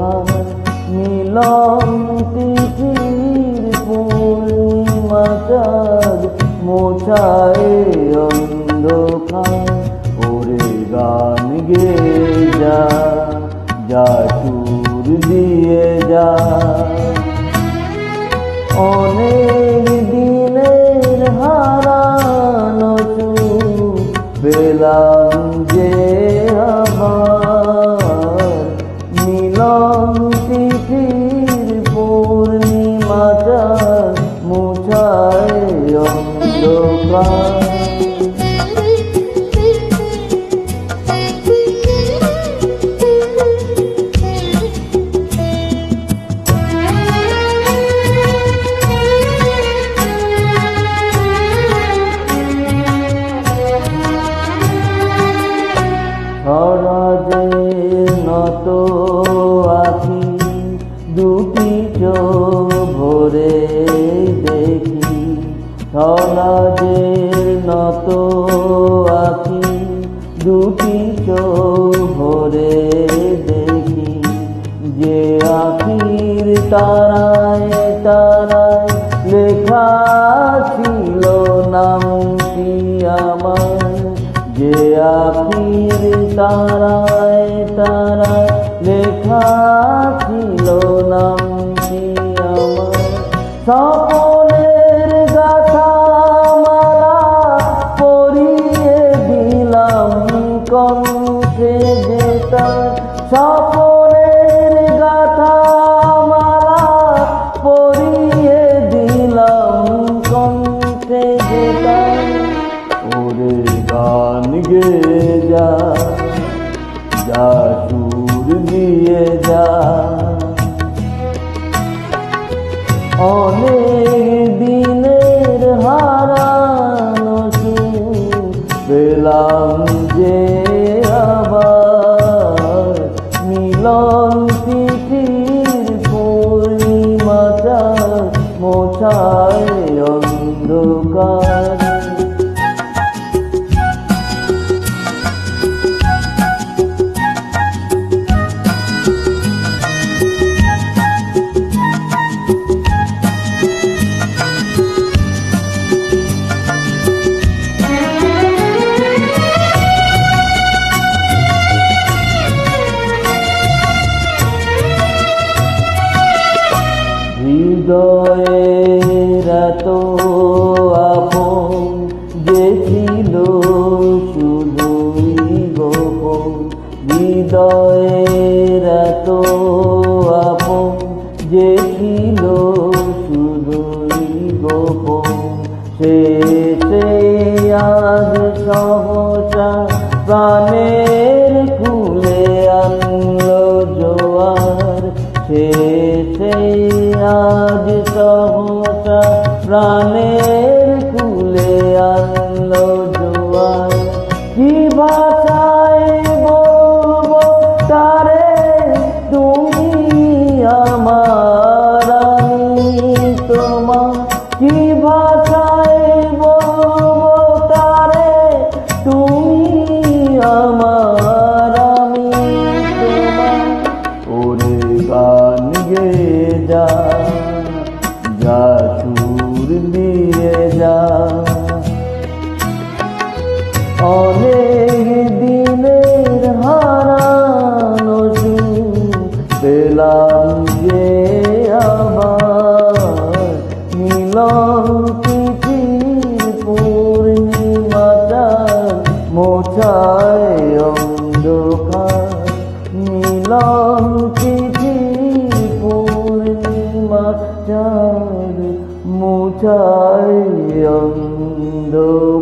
অন্ধকার মিলন তিথির পূর্ণিমা চাঁদ মোছায় অন্ধকার। ওরে গান গেয়ে যা, যা সুর দিয়ে যা, অনেক দিনের হারানো সুর পেলাম যে আবার। মিলন তিথির পূর্ণিমা চাঁদ মোছায় অন্ধকার। সরাজের নত আঁখি দুটি চোখ ভরে দেখি, সরাজের নত আঁখি দুটি চোখ ভরে দেখি। যে আঁখির তারায় তারায় লেখা ছিল নামটি আমার, যে আঁখির তারায় তারায় লেখা ছিল নামটি আমার। স্বপনের গাথা মালা পরিয়ে দিলাম কণ্ঠে যেটা, স্বপনের গাথা মালা পরিয়ে দিলাম কণ্ঠে যেটা। ওরে গান গেয়ে যা, যা সুর দিয়ে যা, অনেক দিনের হারানো সুর পেলাম যে আবার। মিলন তিথির পূর্ণিমা চাঁদ মোছায় অন্ধকার। হৃদয়ের এত আপন যে ছিল শুধুই গোপন, হৃদয়ের এত আপন যে ছিল শুধুই গোপন। সে আজ সহসা প্রাণের কুলে আনলো জোয়ার, সে আজ সহসা প্রাণের কুলে আনলো জোয়ার। কি ভাষায় বলবো তারে তুমি আমার, আমি তোমার। কি ভাষায় বলবো তারে তুমি আমার, আমি তোমার। ওরে গান গেয়ে যা, যা সুর দিয়ে যা, অনেক দিনের হারানো সুর পেলাম যে আবার। মিলন তিথির পূর্ণিমা চাঁদ মোছায় অন্ধকার। মিলন তিথির পূর্ণিমা চাঁদ মোছায় অন্ধকার।